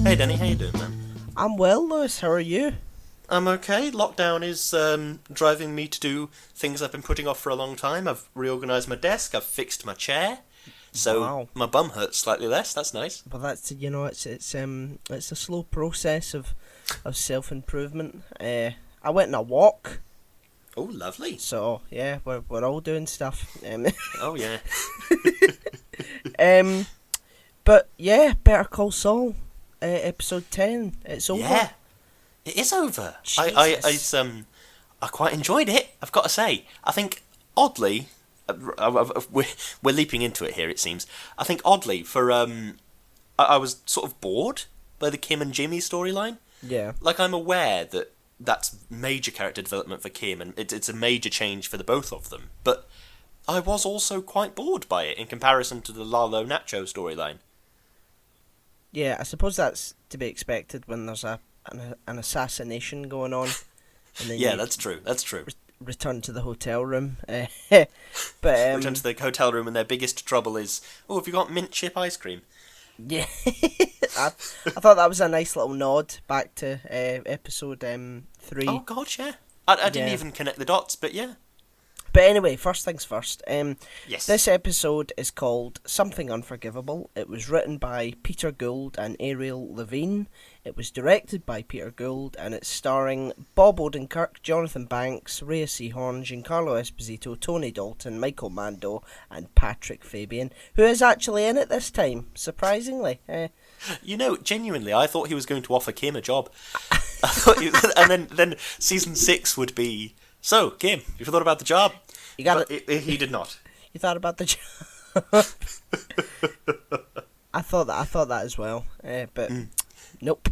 Hey Denny, how you doing, man? I'm well, Lewis. How are you? I'm okay. Lockdown is driving me to do things I've been putting off for a long time. I've reorganised my desk, I've fixed my chair, so Wow. my bum hurts slightly less. That's nice. Well, that's it's a slow process of self improvement. I went on a walk, Oh, lovely. so yeah, we're all doing stuff. Oh, yeah. Um, but yeah, Better Call Saul, episode 10. It's over. Yeah, it is over. I quite enjoyed it, I've got to say. I think, oddly, we're leaping into it here, it seems. I think, oddly, I was sort of bored by the Kim and Jimmy storyline. Yeah. Like, I'm aware that that's major character development for Kim, and it's a major change for the both of them. But I was also quite bored by it in comparison to the Lalo Nacho storyline. Yeah, I suppose that's to be expected when there's an assassination going on. And then Yeah, you that's true. That's true. return to the hotel room. But Return to the hotel room, and their biggest trouble is, oh, have you got mint chip ice cream? yeah, I thought that was a nice little nod back to episode 3. Oh God, yeah. I didn't Yeah. even connect the dots, but yeah. But anyway, first things first. Yes. This episode is called Something Unforgivable. It was written by Peter Gould and Ariel Levine. It was directed by Peter Gould, and it's starring Bob Odenkirk, Jonathan Banks, Rhea Seehorn, Giancarlo Esposito, Tony Dalton, Michael Mando, and Patrick Fabian, who is actually in it this time, surprisingly. You know, genuinely, I thought he was going to offer Kim a job. I thought and then season 6 would be, so, Kim, you thought about the job? You got But he did not. You thought about the job? I thought that as well, but nope.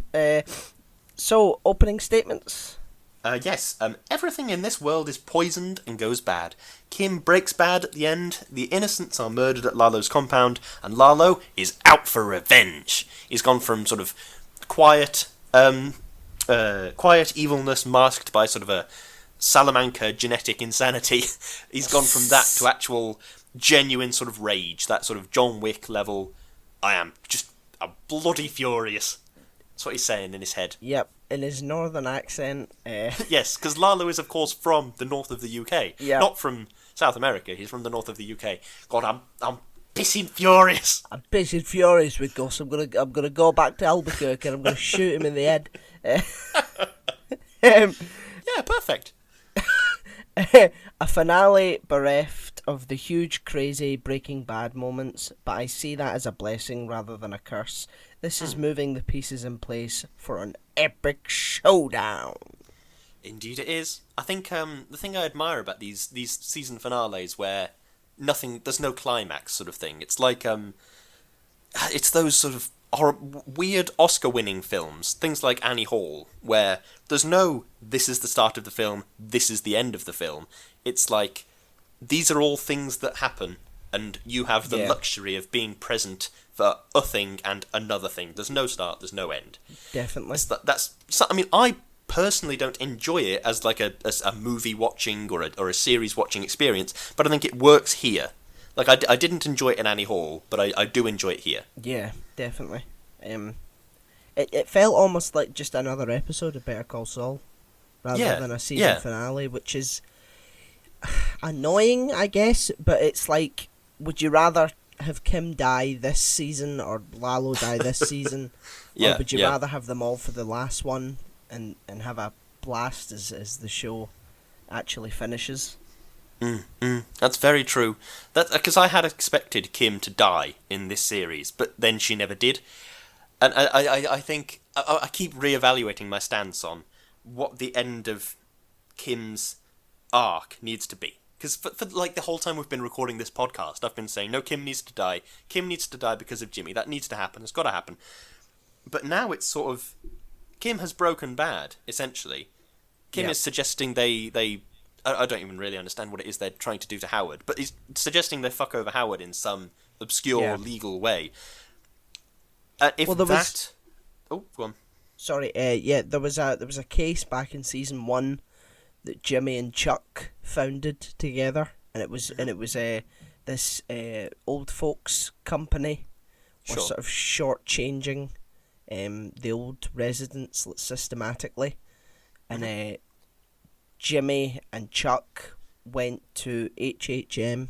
So opening statements. Yes, everything in this world is poisoned and goes bad. Kim breaks bad at the end, the innocents are murdered at Lalo's compound, and Lalo is out for revenge. He's gone from sort of quiet evilness masked by sort of a Salamanca genetic insanity. He's gone from that to actual genuine sort of rage, that sort of John Wick level. I am just a bloody furious. That's what he's saying in his head. Yep, in his northern accent. Yes, because Lalo is of course from the north of the UK, Yeah. not from South America. He's from the north of the UK. God, I'm pissing furious. I'm busy furious with Guss. I'm gonna go back to Albuquerque and I'm gonna shoot him in the head. Yeah, perfect. A finale bereft of the huge, crazy Breaking Bad moments, but I see that as a blessing rather than a curse. This is moving the pieces in place for an epic showdown. Indeed it is. I think the thing I admire about these season finales where there's no climax sort of thing. It's like it's those sort of weird Oscar-winning films, things like Annie Hall, where there's no this is the start of the film, this is the end of the film. It's like these are all things that happen, and you have the luxury of being present for a thing and another thing. There's no start, there's no end. Definitely. I mean, I personally don't enjoy it as like a movie watching or a series watching experience, but I think it works here. Like, I didn't enjoy it in Annie Hall, but I do enjoy it here. Yeah, definitely. It felt almost like just another episode of Better Call Saul, rather than a season finale, which is annoying, I guess. But it's like, would you rather have Kim die this season or Lalo die this season, or would you rather have them all for the last one and have a blast as the show actually finishes? That's very true. That because I had expected Kim to die in this series, but then she never did. And I think I keep reevaluating my stance on what the end of Kim's arc needs to be. Because for like the whole time we've been recording this podcast, I've been saying, no, Kim needs to die. Kim needs to die because of Jimmy. That needs to happen. It's got to happen. But now it's sort of Kim has broken bad, essentially. Kim is suggesting they I don't even really understand what it is they're trying to do to Howard, but he's suggesting they fuck over Howard in some obscure legal way. Oh, go on. Sorry, there was a case back in season 1 that Jimmy and Chuck founded together, and it was this old folks company were Sure. sort of shortchanging the old residents systematically, and Jimmy and Chuck went to HHM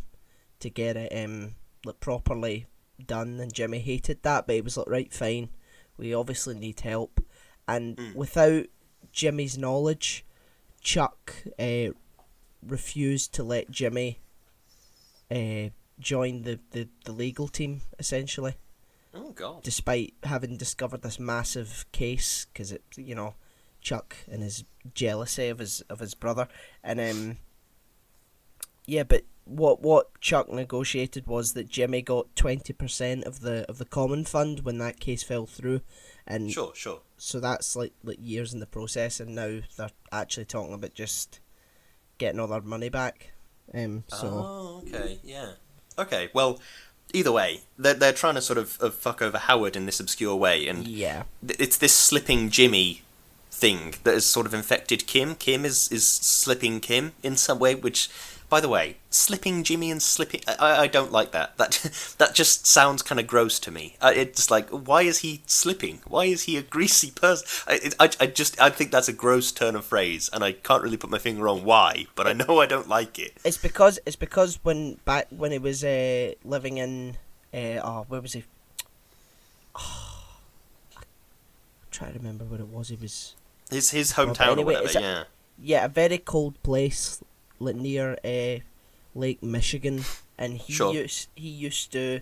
to get it like properly done, and Jimmy hated that, but he was like, right, fine, we obviously need help, and without Jimmy's knowledge, Chuck refused to let Jimmy join the legal team, essentially. Oh, God. Despite having discovered this massive case, because it, Chuck and his jealousy of his brother, and yeah, but what Chuck negotiated was that Jimmy got 20% of the common fund when that case fell through, and Sure. so that's like years in the process, and now they're actually talking about just getting all their money back. Oh, okay, yeah. Okay, well, either way, they're trying to sort of fuck over Howard in this obscure way, and yeah, it's this slipping Jimmy thing that has sort of infected Kim. Kim is slipping Kim in some way, which, by the way, slipping Jimmy and slipping... I don't like that. That just sounds kind of gross to me. It's like, why is he slipping? Why is he a greasy person? I think that's a gross turn of phrase, and I can't really put my finger on why, but I know I don't like it. It's because when he was living in where was he? I'm trying to remember where it was. He was His hometown anyway, or whatever, yeah, a very cold place near Lake Michigan, and he used to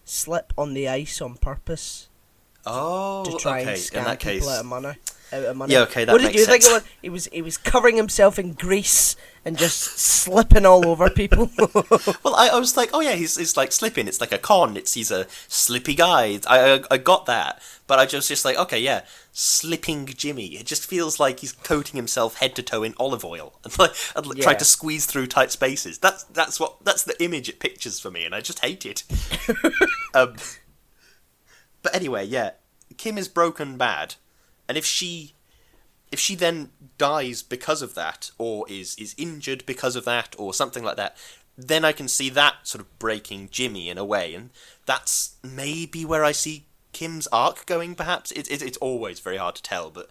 slip on the ice on purpose to try and scam people out of money. Yeah, okay, that what makes did you sense. think it was? He was covering himself in grease and just slipping all over people. Well, I was like, oh yeah, he's like slipping. It's like a con. He's a slippy guy. I got that, but I just like, okay, yeah, slipping Jimmy. It just feels like he's coating himself head to toe in olive oil and trying to squeeze through tight spaces. That's the image it pictures for me, and I just hate it. But anyway, yeah, Kim is broken bad. And if she then dies because of that, or is injured because of that, or something like that, then I can see that sort of breaking Jimmy in a way, and that's maybe where I see Kim's arc going, perhaps. It's always very hard to tell, but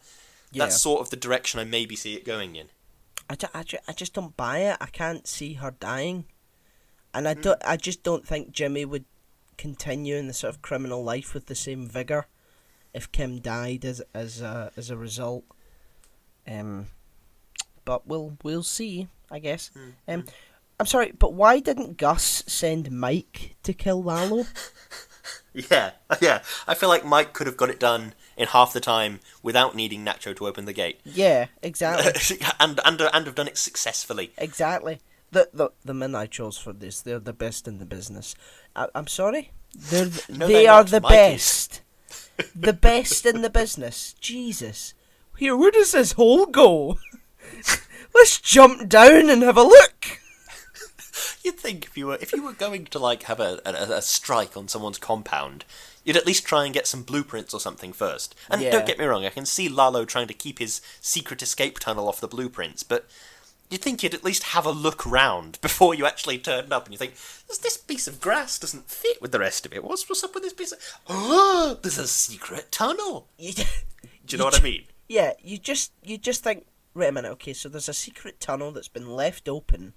that's sort of the direction I maybe see it going in. I just don't buy it. I can't see her dying, and I just don't think Jimmy would continue in the sort of criminal life with the same vigor if Kim died as a result. But we'll see, I guess. I'm sorry, but why didn't Guss send Mike to kill Lalo? Yeah. I feel like Mike could have got it done in half the time without needing Nacho to open the gate. Yeah, exactly. and have done it successfully. Exactly. The men I chose for this, they're the best in the business. I'm sorry? They are the best. The best in the business. Jesus. Here, where does this hole go? Let's jump down and have a look. You'd think if you were going to like have a strike on someone's compound, you'd at least try and get some blueprints or something first. And don't get me wrong, I can see Lalo trying to keep his secret escape tunnel off the blueprints, but you'd think you'd at least have a look round before you actually turned up, and you think, this piece of grass doesn't fit with the rest of it. What's up with this piece of... Oh, there's a secret tunnel. Do you know what I mean? Yeah, you just think, wait a minute, okay, so there's a secret tunnel that's been left open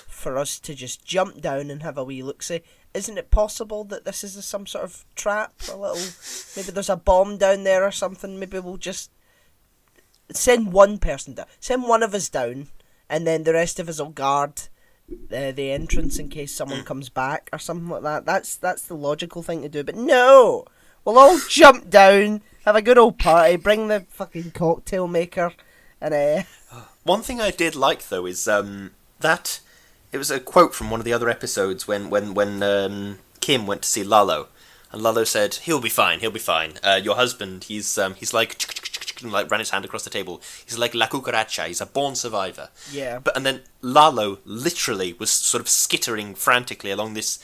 for us to just jump down and have a wee look-see. Isn't it possible that this is some sort of trap? Maybe there's a bomb down there or something. Maybe we'll just send one person down. Send one of us down, and then the rest of us will guard the entrance in case someone comes back or something like that. That's the logical thing to do. But no! We'll all jump down, have a good old party, bring the fucking cocktail maker, and One thing I did like, though, is that... It was a quote from one of the other episodes when Kim went to see Lalo, and Lalo said, "He'll be fine. Your husband, he's like ran his hand across the table. He's like La Cucaracha. He's a born survivor." Yeah. And then Lalo literally was sort of skittering frantically along this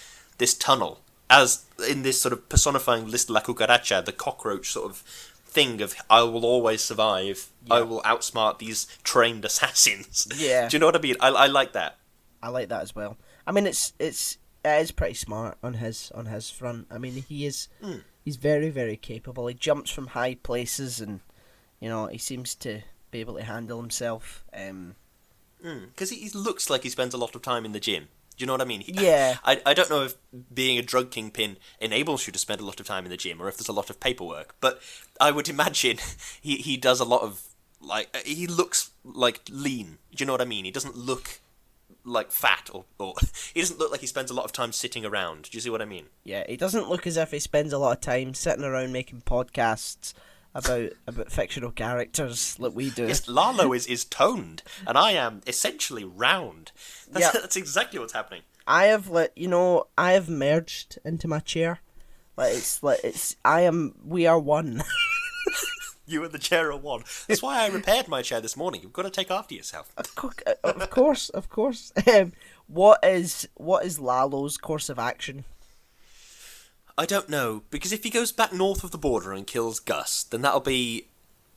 tunnel, as in this sort of personifying this La Cucaracha, the cockroach sort of thing of I will always survive. Yeah. I will outsmart these trained assassins. Yeah. Do you know what I mean? I like that. I like that as well. I mean, it's It is pretty smart on his front. I mean, he's very, very capable. He jumps from high places, and he seems to be able to handle himself. Because he looks like he spends a lot of time in the gym. Do you know what I mean? Yeah. I don't know if being a drug kingpin enables you to spend a lot of time in the gym, or if there's a lot of paperwork. But I would imagine he does a lot of, like, he looks like lean. Do you know what I mean? He doesn't look like fat, or he doesn't look like he spends a lot of time sitting around. Do you see what I mean? Yeah, he doesn't look as if he spends a lot of time sitting around making podcasts about fictional characters like we do. Yes, Lalo is toned, and I am essentially round. That's exactly what's happening. I have merged into my chair. We are one. You and the chair are one. That's why I repaired my chair this morning. You've got to take after yourself. Of course. What is Lalo's course of action? I don't know, because if he goes back north of the border and kills Guss, then that'll be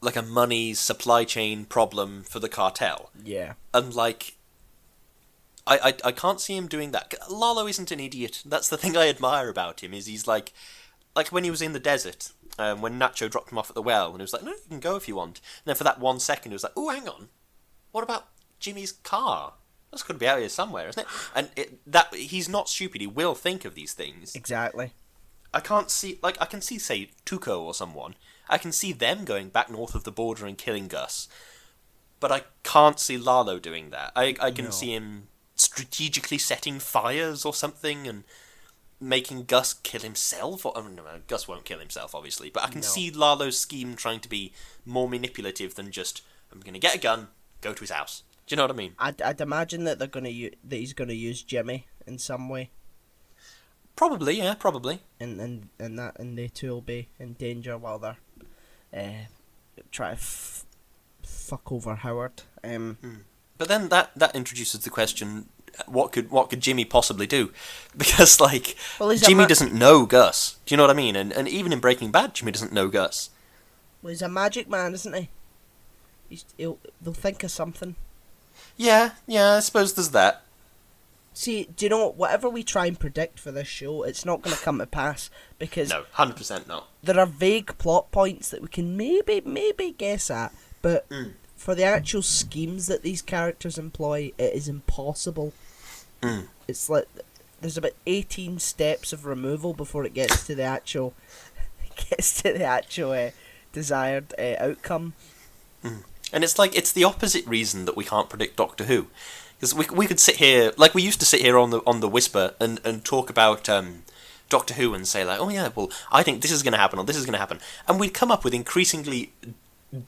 like a money supply chain problem for the cartel. Yeah. And like, I can't see him doing that. Lalo isn't an idiot. That's the thing I admire about him, is he's like when he was in the desert, when Nacho dropped him off at the well, and he was like, no, you can go if you want. And then for that 1 second, he was like, oh, hang on. What about Jimmy's car? That's got to be out here somewhere, isn't it? And he's not stupid. He will think of these things. Exactly. I can see, say, Tuco or someone. I can see them going back north of the border and killing Guss. But I can't see Lalo doing that. I can see him strategically setting fires or something and making Guss kill himself. No, Guss won't kill himself, obviously. But I can see Lalo's scheme trying to be more manipulative than just, I'm going to get a gun, go to his house. Do you know what I mean? I'd imagine that he's going to use Jimmy in some way. Probably, yeah, probably. And they two will be in danger while they're trying to fuck over Howard. But then that introduces the question: what could Jimmy possibly do? Because Jimmy doesn't know Guss. Do you know what I mean? And even in Breaking Bad, Jimmy doesn't know Guss. Well, he's a magic man, isn't he? They'll think of something. Yeah, I suppose there's that. See, do you know what? Whatever we try and predict for this show, it's not going to come to pass, because no, 100% not. There are vague plot points that we can maybe guess at, but for the actual schemes that these characters employ, it is impossible. It's like there's about 18 steps of removal before it gets to the actual desired outcome. And it's the opposite reason that we can't predict Doctor Who. Because we could sit here, like we used to sit here on the Whisper and talk about Doctor Who and say, like, oh yeah, well, I think this is going to happen or this is going to happen. And we'd come up with increasingly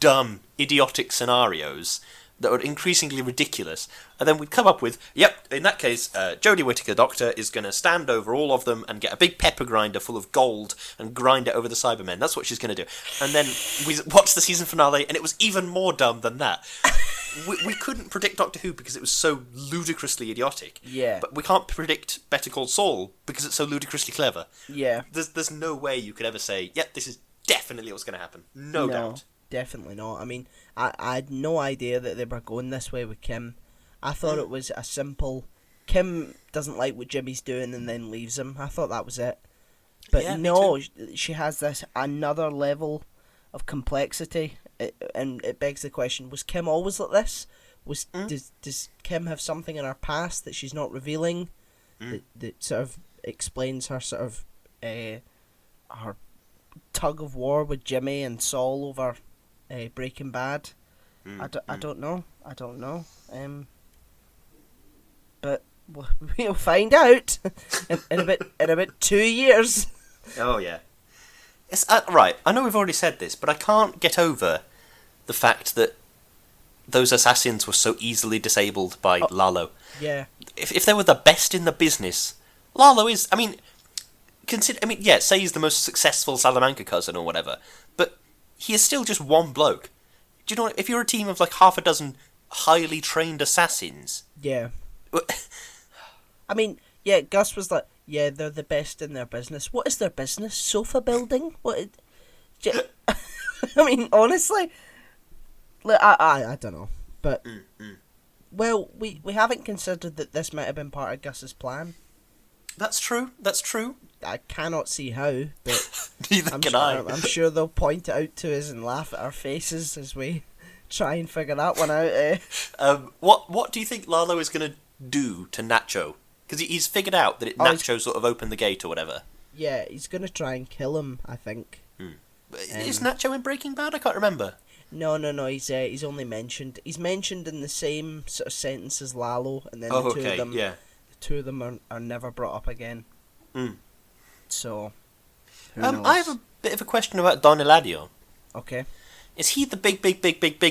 dumb, idiotic scenarios that were increasingly ridiculous. And then we'd come up with, yep, in that case, Jodie Whittaker Doctor is going to stand over all of them and get a big pepper grinder full of gold and grind it over the Cybermen. That's what she's going to do. And then we watched the season finale and it was even more dumb than that. We couldn't predict Doctor Who because it was so ludicrously idiotic. Yeah. But we can't predict Better Call Saul because it's so ludicrously clever. Yeah. There's no way you could ever say, yep, this is definitely what's going to happen. No doubt. Definitely not. I mean, I had no idea that they were going this way with Kim. I thought it was a simple, Kim doesn't like what Jimmy's doing and then leaves him. I thought that was it. But yeah, no, she has this another level of complexity. And it begs the question, was Kim always like this? Does Kim have something in her past that she's not revealing that sort of explains her sort of her tug of war with Jimmy and Saul over Breaking Bad? I don't know. But we'll find out in about 2 years. Oh yeah. It's, right, I know we've already said this, but I can't get over the fact that those assassins were so easily disabled by Lalo. Yeah. If they were the best in the business, Lalo is, say he's the most successful Salamanca cousin or whatever, but he is still just one bloke. Do you know what, if you're a team of like half a dozen highly trained assassins... Yeah. I mean, yeah, Guss was like, yeah, they're the best in their business. What is their business? Sofa building? What? I mean, honestly, I don't know. But, well, we haven't considered that this might have been part of Gus's plan. That's true. That's true. I cannot see how, but Neither can I. I'm sure they'll point it out to us and laugh at our faces as we try and figure that one out. Eh? What do you think Lalo is going to do to Nacho? Because he's figured out that Nacho sort of opened the gate or whatever. Yeah, he's going to try and kill him, I think. Is Nacho in Breaking Bad? I can't remember. No. He's only mentioned. He's mentioned in the same sort of sentence as Lalo, and then the two of them are never brought up again. So, who knows? I have a bit of a question about Don Eladio. Okay. Is he the big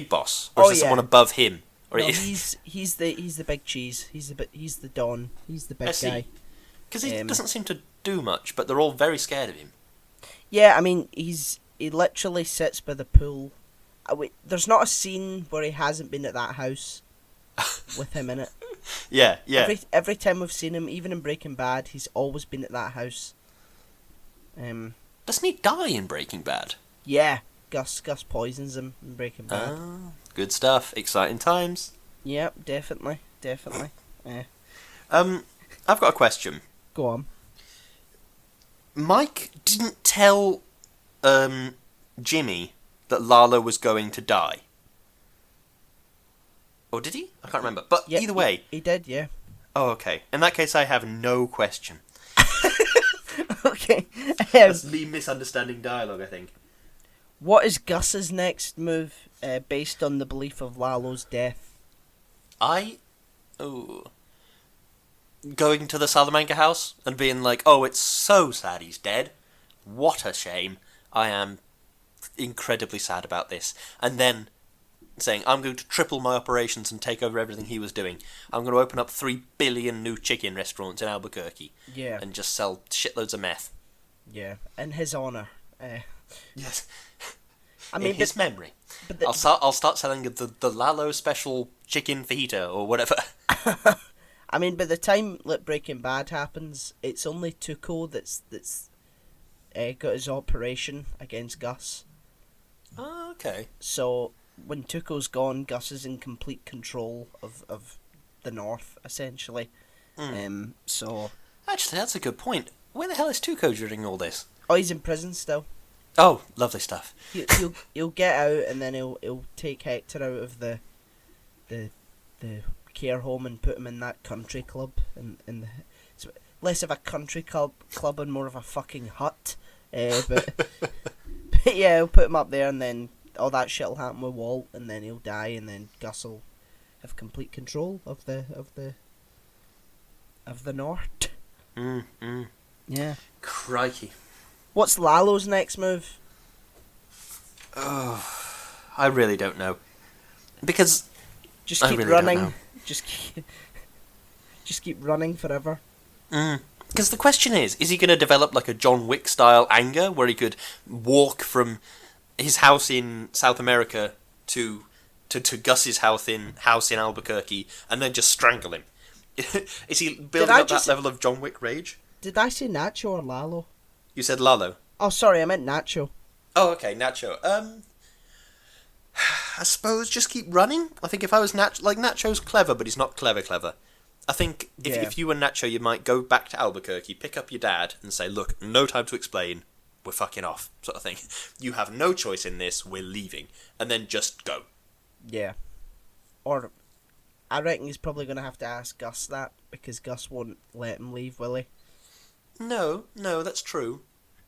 boss, or is there someone above him? Or no, he's the big cheese. He's the Don. He's the big guy. Because he doesn't seem to do much, but they're all very scared of him. Yeah, I mean, he literally sits by the pool. There's not a scene where he hasn't been at that house with him in it. Yeah. Every time we've seen him, even in Breaking Bad, he's always been at that house. Doesn't he die in Breaking Bad? Yeah, Guss poisons him in Breaking Bad. Good stuff. Exciting times. Yep, definitely. Yeah. I've got a question. Go on. Mike didn't tell Jimmy that Lalo was going to die. Or did he? I can't remember. But either way. He did, yeah. Oh, okay. In that case, I have no question. Okay. That's me misunderstanding dialogue, I think. What is Gus's next move based on the belief of Lalo's death? Going to the Salamanca house and being like, oh, it's so sad he's dead. What a shame. I am incredibly sad about this. And then saying, I'm going to triple my operations and take over everything he was doing. I'm going to open up 3 billion new chicken restaurants in Albuquerque. Yeah. And just sell shitloads of meth. Yeah, in his honour. Yes. I mean, in his memory. I'll start selling the Lalo special chicken fajita or whatever. I mean, by the time Breaking Bad happens, it's only Tuco that's got his operation against Guss. Oh, okay. So when Tuco's gone, Guss is in complete control of the North, essentially. So actually, that's a good point. Where the hell is Tuco during all this? Oh, he's in prison still. Oh, lovely stuff. He'll get out, and then he'll take Hector out of the care home and put him in that country club, and it's less of a country club and more of a fucking hut. But yeah, he'll put him up there, and then all that shit'll happen with Walt, and then he'll die, and then Guss will have complete control of the North. Yeah. Crikey. What's Lalo's next move? Oh, I really don't know. Because just keep running. Just keep running forever. Because the question is he going to develop like a John Wick style anger where he could walk from his house in South America to Gus's house in Albuquerque and then just strangle him? Is he building up that level of John Wick rage? Did I say Nacho or Lalo? You said Lalo. Oh, sorry, I meant Nacho. Oh, okay, Nacho. I suppose just keep running. I think if I was Nacho's clever, but he's not clever. I think if you were Nacho, you might go back to Albuquerque, pick up your dad, and say, look, no time to explain, we're fucking off, sort of thing. You have no choice in this, we're leaving. And then just go. Yeah. Or I reckon he's probably going to have to ask Guss that, because Guss won't let him leave, will he? No, that's true.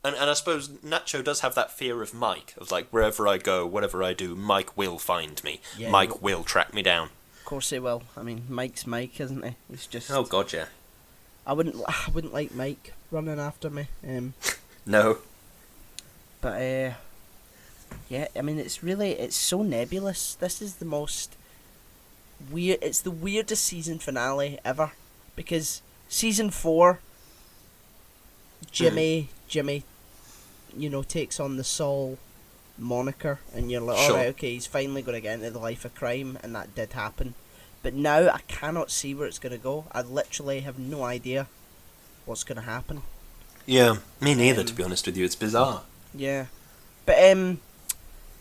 And I suppose Nacho does have that fear of Mike, of like, wherever I go, whatever I do, Mike will find me. Yeah, Mike will track me down. Of course he will. I mean, Mike's Mike, isn't he? He's just... Oh, God, yeah. I wouldn't like Mike running after me. No. But, yeah, I mean, it's so nebulous. This is the most weird... It's the weirdest season finale ever. Because season 4, Jimmy, takes on the Saul moniker, and you're like, alright, okay, he's finally going to get into the life of crime, and that did happen. But now I cannot see where it's going to go. I literally have no idea what's going to happen. Yeah, me neither, to be honest with you. It's bizarre. Yeah. But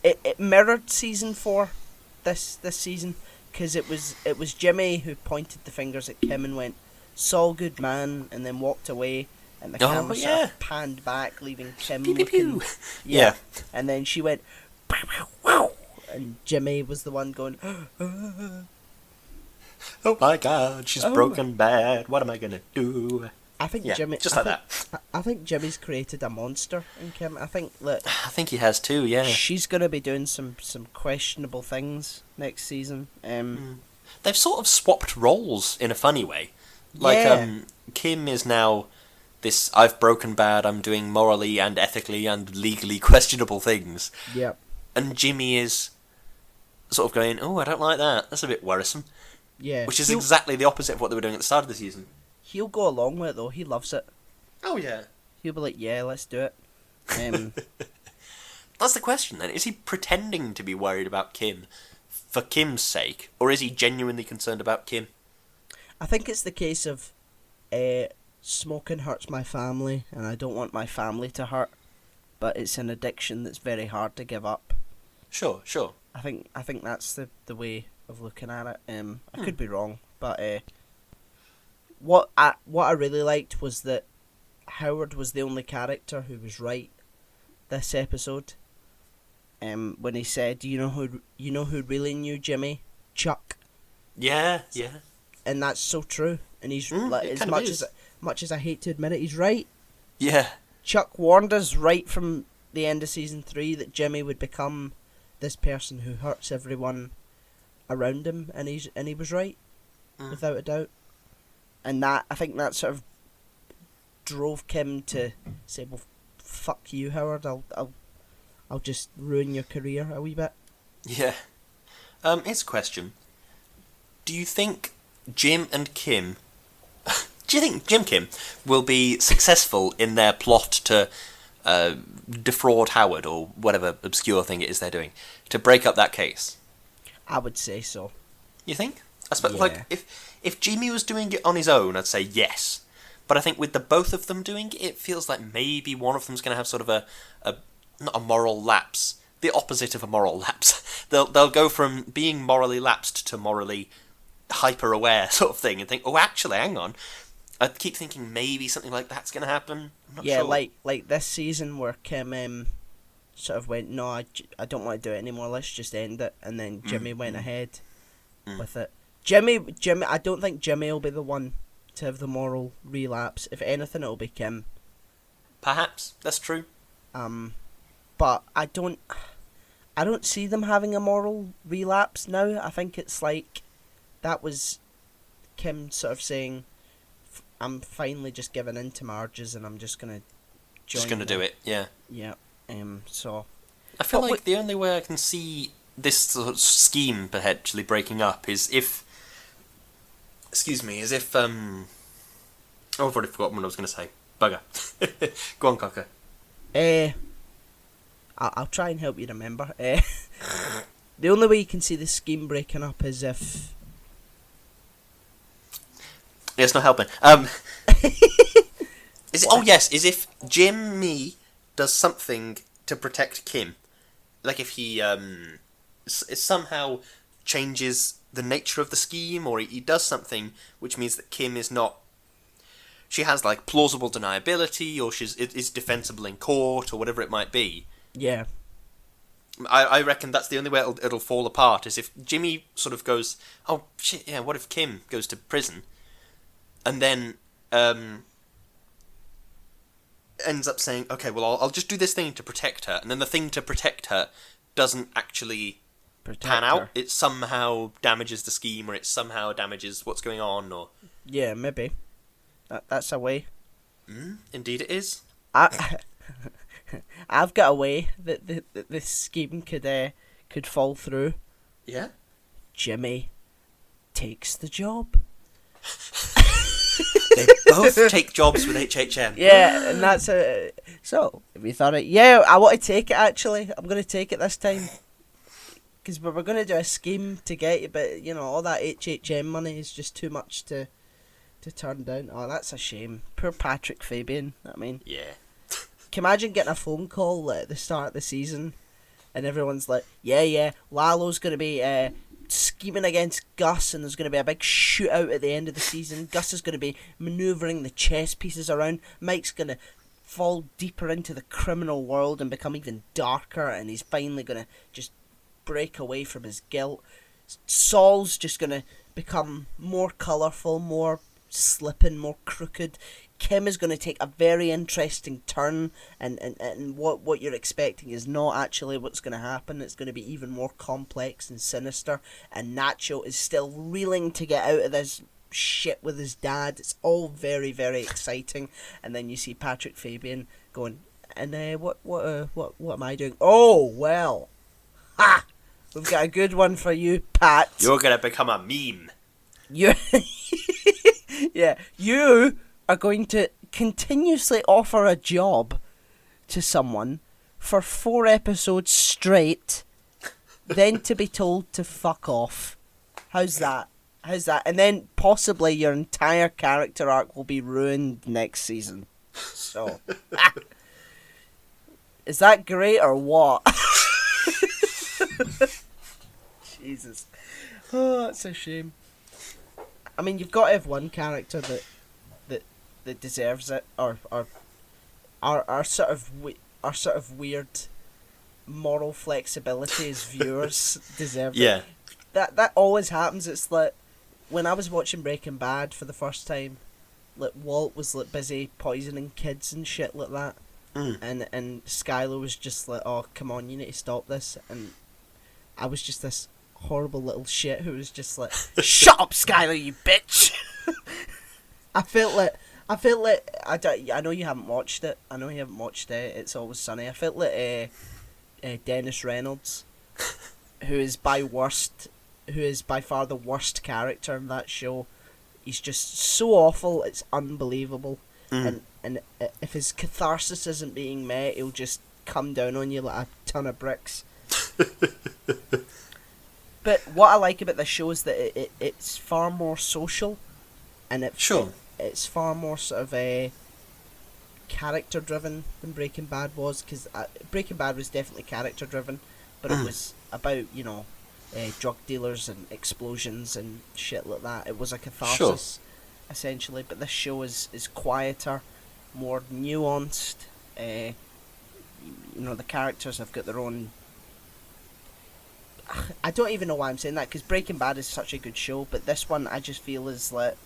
it mirrored season 4 this season, because it was Jimmy who pointed the fingers at Kim and went, Saul Goodman, and then walked away, and the camera sort of panned back, leaving Kim Pew, pew, looking... pew. Yeah. And then she went... Wow. And Jimmy was the one going... Oh my God, she's broken bad. What am I gonna do? I think Jimmy... Just like that. I think Jimmy's created a monster in Kim. I think that... I think he has too, yeah. She's going to be doing some questionable things next season. They've sort of swapped roles in a funny way. Like, Kim is now this, I've broken bad, I'm doing morally and ethically and legally questionable things. Yep. And Jimmy is sort of going, oh, I don't like that. That's a bit worrisome. Yeah. Which is exactly the opposite of what they were doing at the start of the season. He'll go along with it, though. He loves it. Oh, yeah. He'll be like, yeah, let's do it. That's the question, then. Is he pretending to be worried about Kim for Kim's sake, or is he genuinely concerned about Kim? I think it's the case of smoking hurts my family, and I don't want my family to hurt, but it's an addiction that's very hard to give up. Sure. I think that's the way of looking at it. I could be wrong, but what I really liked was that Howard was the only character who was right this episode. When he said, "You know who really knew Jimmy? Chuck." Yeah. And that's so true. And he's like, as much as I hate to admit it, he's right. Yeah. Chuck warned us right from the end of season 3 that Jimmy would become this person who hurts everyone around him, and he was right, without a doubt. And that, I think that sort of drove Kim to say, "Well, fuck you, Howard. I'll just ruin your career a wee bit." Yeah. Here's a question. Do you think Jim and Kim... Do you think Jim Kim will be successful in their plot to defraud Howard, or whatever obscure thing it is they're doing, to break up that case? I would say so. You think? I suppose, Yeah. like, if Jimmy was doing it on his own, I'd say yes. But I think with the both of them doing it, it feels like maybe one of them's going to have sort of a not a moral lapse, the opposite of a moral lapse. They'll go from being morally lapsed to morally hyper-aware sort of thing, and think, oh, actually, hang on. I keep thinking maybe something like that's going to happen. I'm not sure. like this season where Kim sort of went, "No, I don't want to do it anymore, let's just end it," and then Jimmy went ahead with it. Jimmy, I don't think Jimmy will be the one to have the moral relapse. If anything, it'll be Kim. Perhaps, that's true. But I don't see them having a moral relapse now. I think it's like that was Kim sort of saying, "I'm finally just giving in to marriages, and I'm just gonna do it." Yeah. Yeah. So I feel like the only way I can see this sort of scheme potentially breaking up is if... Oh, I've already forgotten what I was going to say. Bugger. Go on, Cocker. I'll try and help you remember. The only way you can see the scheme breaking up is if... Yeah, it's not helping. Is if Jimmy does something to protect Kim. Like if he somehow changes the nature of the scheme, or he does something which means that Kim is not... She has, like, plausible deniability, or is defensible in court, or whatever it might be. Yeah. I reckon that's the only way it'll fall apart, is if Jimmy sort of goes, oh, shit, yeah, what if Kim goes to prison? And then ends up saying, okay, well, I'll just do this thing to protect her, and then the thing to protect her doesn't actually pan out. It somehow damages the scheme, or it somehow damages what's going on, or... Yeah, maybe. That's a way. Indeed it is. I've got a way that the scheme could fall through. Yeah? Jimmy takes the job. They both take jobs with HHM. Yeah, and that's it. So, if you thought it... Yeah, I want to take it, actually. I'm going to take it this time. Because we were going to do a scheme to get it, but, you know, all that HHM money is just too much to turn down. Oh, that's a shame. Poor Patrick Fabian, I mean. Yeah. Can you imagine getting a phone call at the start of the season, and everyone's like, yeah, Lalo's going to be scheming against Guss, and there's going to be a big shootout at the end of the season. Guss is going to be manoeuvring the chess pieces around. Mike's going to fall deeper into the criminal world and become even darker, and he's finally going to just break away from his guilt. Saul's just going to become more colourful, more slipping, more crooked. Kim is going to take a very interesting turn, and what you're expecting is not actually what's going to happen. It's going to be even more complex and sinister, and Nacho is still reeling to get out of this shit with his dad. It's all very, very exciting. And then you see Patrick Fabian going, and what am I doing? Oh, well, ha! We've got a good one for you, Pat. You're going to become a meme. You yeah, you are going to continuously offer a job to someone for 4 episodes straight, then to be told to fuck off. How's that? And then possibly your entire character arc will be ruined next season. So, is that great or what? Jesus. Oh, that's a shame. I mean, you've got to have one character that deserves it, or our sort of weird moral flexibility as viewers deserve Yeah. it. That always happens. It's like when I was watching Breaking Bad for the first time, like Walt was like busy poisoning kids and shit like that, and Skylar was just like, "Oh, come on, you need to stop this," and I was just this horrible little shit who was just like, "Shut up, Skylar, you bitch." I felt like I know you haven't watched it. I know you haven't watched It's Always Sunny. I felt like Dennis Reynolds, who is by far the worst character in that show. He's just so awful. It's unbelievable. And if his catharsis isn't being met, he'll just come down on you like a ton of bricks. But what I like about this show is that it's far more social, and it's far more sort of character driven than Breaking Bad was, because Breaking Bad was definitely character driven, but it was about drug dealers and explosions and shit like that. It was a catharsis, essentially. But this show is quieter, more nuanced. The characters have got their own. I don't even know why I'm saying that, because Breaking Bad is such a good show, but this one I just feel is like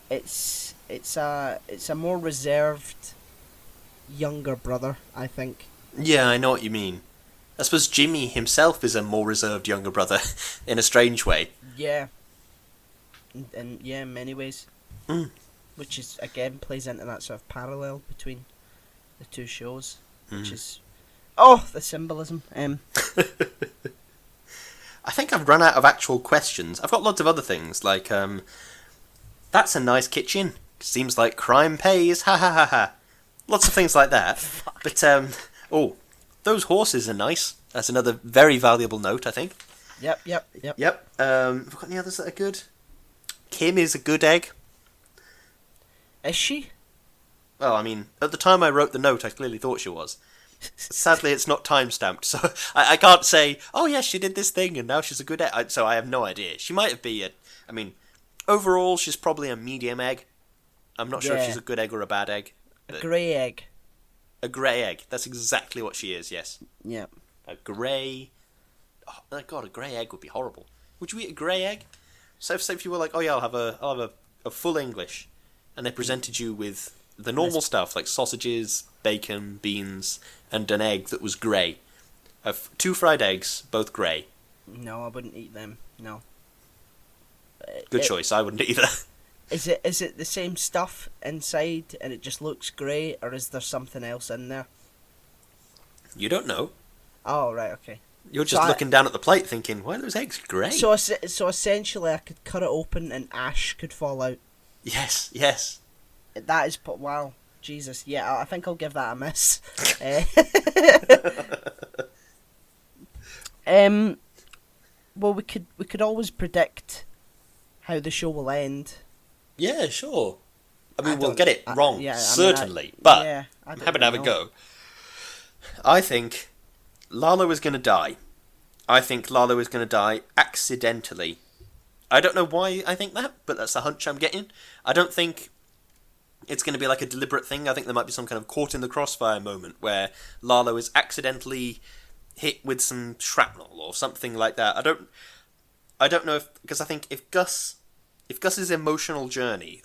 it's a more reserved younger brother, I think. Yeah, I know what you mean. I suppose Jimmy himself is a more reserved younger brother, in a strange way. Yeah. And yeah, in many ways. Which is, again, plays into that sort of parallel between the two shows. Which is... Oh, the symbolism. I think I've run out of actual questions. I've got lots of other things, like, that's a nice kitchen. Seems like crime pays, ha ha ha ha. Lots of things like that. But, those horses are nice. That's another very valuable note, I think. Yep. Have we got any others that are good? Kim is a good egg. Is she? Well, I mean, at the time I wrote the note, I clearly thought she was. Sadly, it's not time-stamped, so I can't say, oh yes, she did this thing and now she's a good egg. So I have no idea. She might have been overall, she's probably a medium egg. I'm not sure if she's a good egg or a bad egg. A grey egg. A grey egg. That's exactly what she is, yes. Yeah. A grey... Oh, my God, a grey egg would be horrible. Would you eat a grey egg? So if you were like, oh yeah, I'll have a full English, and they presented you with the normal stuff, like sausages, bacon, beans, and an egg that was grey. 2 fried eggs, both grey. No, I wouldn't eat them. No. Good choice. I wouldn't either. Is it the same stuff inside and it just looks grey, or is there something else in there? You don't know. Oh, right, okay. You're just looking down at the plate thinking, why are those eggs grey? So essentially I could cut it open and ash could fall out. Yes. That is... Wow. Jesus. Yeah, I think I'll give that a miss. Well, we could always predict how the show will end. Yeah, sure. I mean, we'll get it wrong, yeah, certainly, I'm happy to have a go. I think Lalo is going to die, I think Lalo is going to die accidentally. I don't know why I think that, but that's a hunch I'm getting. I don't think it's going to be like a deliberate thing. I think there might be some kind of caught in the crossfire moment where Lalo is accidentally hit with some shrapnel or something like that. I don't know if, because I think if Gus's emotional journey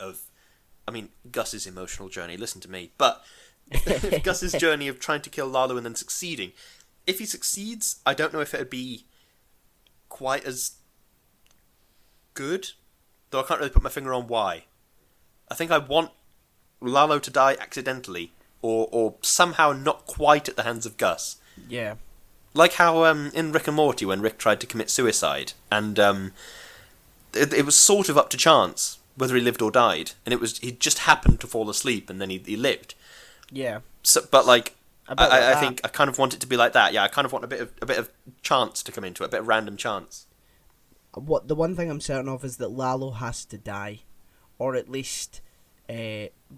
Gus's emotional journey, listen to me, but if Gus's journey of trying to kill Lalo and then succeeding, if he succeeds, I don't know if it would be quite as good, though I can't really put my finger on why. I think I want Lalo to die accidentally, or somehow not quite at the hands of Gus. Yeah. Like how in Rick and Morty, when Rick tried to commit suicide, and it was sort of up to chance whether he lived or died, and he just happened to fall asleep, and then he lived. Yeah. So, but like, I that. think I kind of want it to be like that. Yeah, I kind of want a bit of chance to come into it, a bit of random chance. The one thing I'm certain of is that Lalo has to die, or at least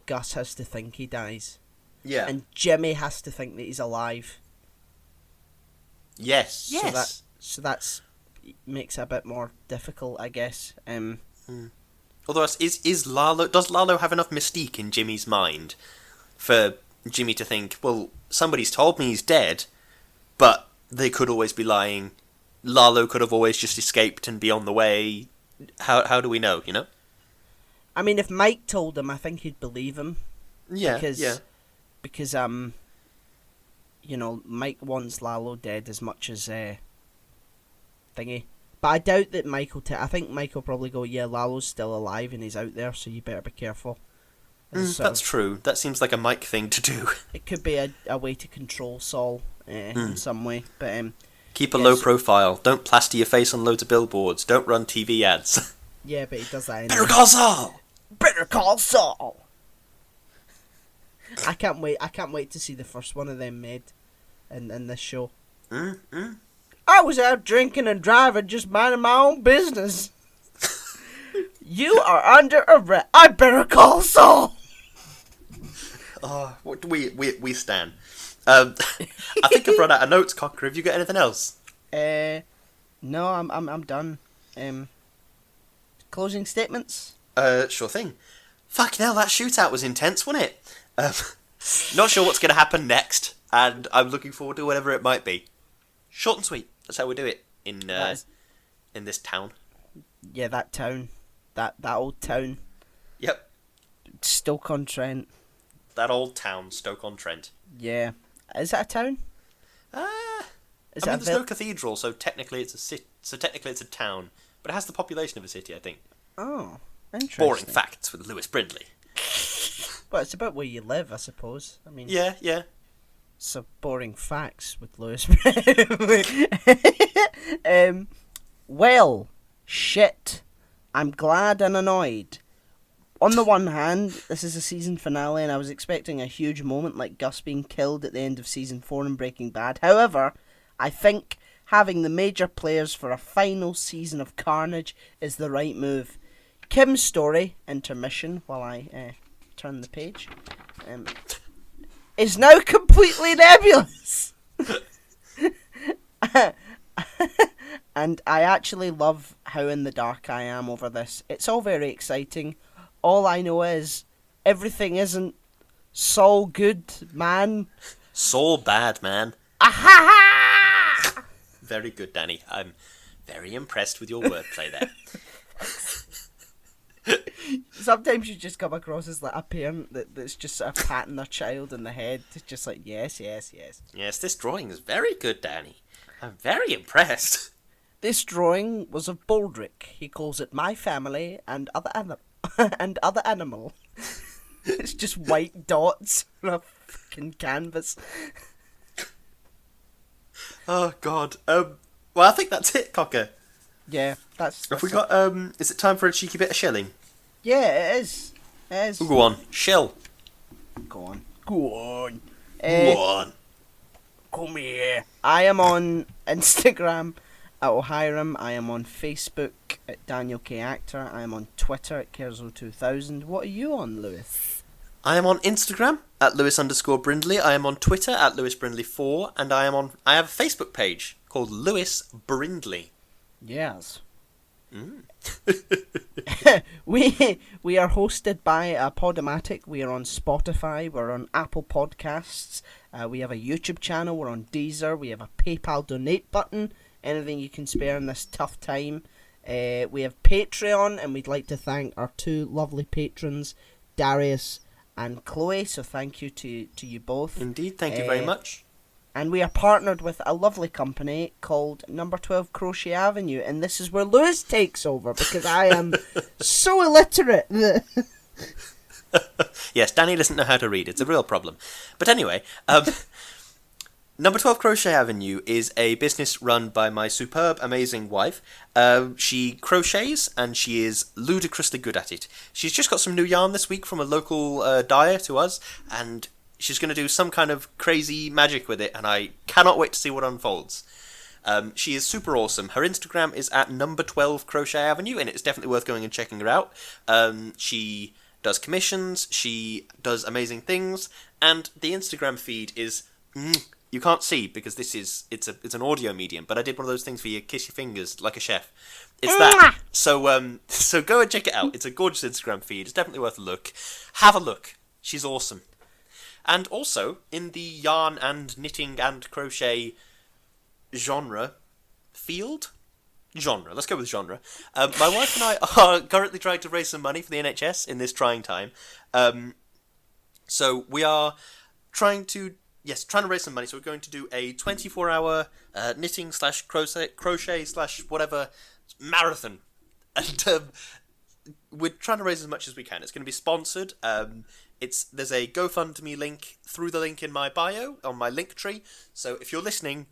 Gus has to think he dies. Yeah. And Jimmy has to think that he's alive. Yes. So that's makes it a bit more difficult, I guess. Although does Lalo have enough mystique in Jimmy's mind for Jimmy to think, well, somebody's told me he's dead, but they could always be lying. Lalo could have always just escaped and be on the way. How do we know, you know? I mean, if Mike told him, I think he'd believe him. Yeah, Because Mike wants Lalo dead as much as thingy. But I doubt that Mike will I think Mike will probably go, yeah, Lalo's still alive and he's out there, so you better be careful. That's true. That seems like a Mike thing to do. It could be a way to control Saul in some way. But keep a low profile. Don't plaster your face on loads of billboards. Don't run TV ads. Yeah, but he does that anyway. Better Call Saul! Better Call Saul! I can't wait to see the first one of them made in this show. I was out drinking and driving, just minding my own business. You are under arrest. I better call Saul. Oh, what we stand. I think I've run out of notes, Cocker. Have you got anything else? No, I'm done. Closing statements. Sure thing. Fucking hell, that shootout was intense, wasn't it? Not sure what's going to happen next, and I'm looking forward to whatever it might be. Short and sweet. That's how we do it in this town. Yeah, that town. That old town. Yep. Stoke-on-Trent. That old town, Stoke-on-Trent. Yeah. Is that a town? There's no cathedral, so technically it's a town, but it has the population of a city, I think. Oh, interesting. Boring facts with Lewis Brindley. Well, it's about where you live, I suppose. I mean, yeah. So boring facts with Lewis. Well, shit. I'm glad and annoyed. On the one hand, this is a season finale, and I was expecting a huge moment like Guss being killed at the end of season 4 in Breaking Bad. However, I think having the major players for a final season of carnage is the right move. Kim's story, intermission, while I turn the page, is now completely nebulous. And I actually love how in the dark I am over this. It's all very exciting. All I know is everything isn't so good, man. So bad, man. Ahaha! Very good, Danny. I'm very impressed with your wordplay there. Sometimes you just come across as like a parent that's just sort of patting their child in the head. It's just like, yes. Yes, this drawing is very good, Danny. I'm very impressed. This drawing was of Baldrick. He calls it My Family and Other Animal. It's just white dots on a fucking canvas. Oh, God. Well, I think that's it, Cocker. Yeah, that's Have we got, is it time for a cheeky bit of shelling? Yeah, it is. It is. Go on, shell. Go on. Go on. Come here. I am on Instagram at O'Hiram. I am on Facebook at Daniel K. Actor. I am on Twitter at Kerzo2000. What are you on, Lewis? I am on Instagram at Lewis_Brindley. I am on Twitter at LewisBrindley4, and I have a Facebook page called Lewis Brindley. Yes. Mm. We are hosted by Podomatic. We are on Spotify. We're on Apple Podcasts. We have a YouTube channel. We're on Deezer. We have a PayPal donate button. Anything you can spare in this tough time. We have Patreon, and we'd like to thank our two lovely patrons, Darius and Chloe. So thank you to you both. Indeed, thank you very much. And we are partnered with a lovely company called Number 12 Crochet Avenue, and this is where Lewis takes over because I am so illiterate. Yes, Danny doesn't know how to read. It's a real problem. But anyway, Number 12 Crochet Avenue is a business run by my superb, amazing wife. She crochets, and she is ludicrously good at it. She's just got some new yarn this week from a local dyer to us, and she's going to do some kind of crazy magic with it, and I cannot wait to see what unfolds. She is super awesome. Her Instagram is at Number 12 Crochet Avenue, and it's definitely worth going and checking her out. She does commissions, she does amazing things, and the Instagram feed is... you can't see because it's an audio medium, but I did one of those things where you kiss your fingers like a chef. It's that. So go and check it out. It's a gorgeous Instagram feed. It's definitely worth a look. Have a look. She's awesome. And also, in the yarn and knitting and crochet genre, let's go with genre. My wife and I are currently trying to raise some money for the NHS in this trying time. So we are trying to raise some money. So we're going to do a 24-hour knitting / crochet / whatever marathon. And we're trying to raise as much as we can. It's going to be sponsored. There's a GoFundMe link through the link in my bio on my link tree. So if you're listening,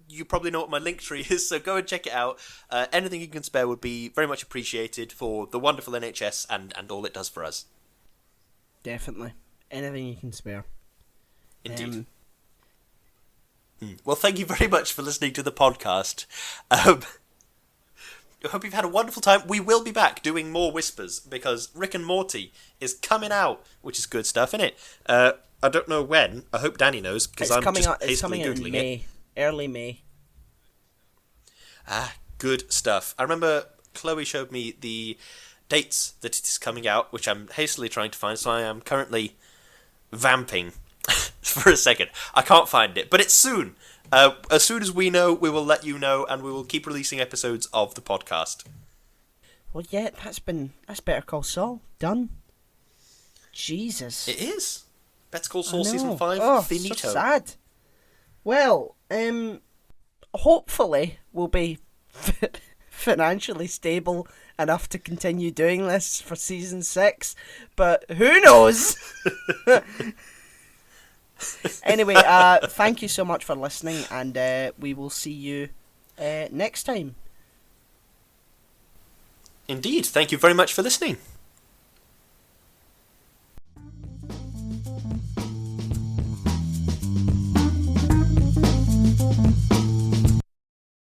you probably know what my link tree is. So go and check it out. Anything you can spare would be very much appreciated for the wonderful NHS and all it does for us. Definitely. Anything you can spare. Indeed. Well, thank you very much for listening to the podcast. I hope you've had a wonderful time. We will be back doing more Whispers because Rick and Morty is coming out, which is good stuff, isn't it? I don't know when. I hope Danny knows because I'm just hastily Googling it. It's coming out in May, early May. Good stuff. I remember Chloe showed me the dates that it is coming out, which I'm hastily trying to find, so I am currently vamping for a second. I can't find it, but it's soon. As soon as we know, we will let you know, and we will keep releasing episodes of the podcast. Well, yeah, that's Better Call Saul. Done. Jesus. It is. Better Call Saul Season 5, finito. So sad. Well, hopefully we'll be financially stable enough to continue doing this for Season 6, but who knows? Anyway, thank you so much for listening, and we will see you next time. Indeed. Thank you very much for listening.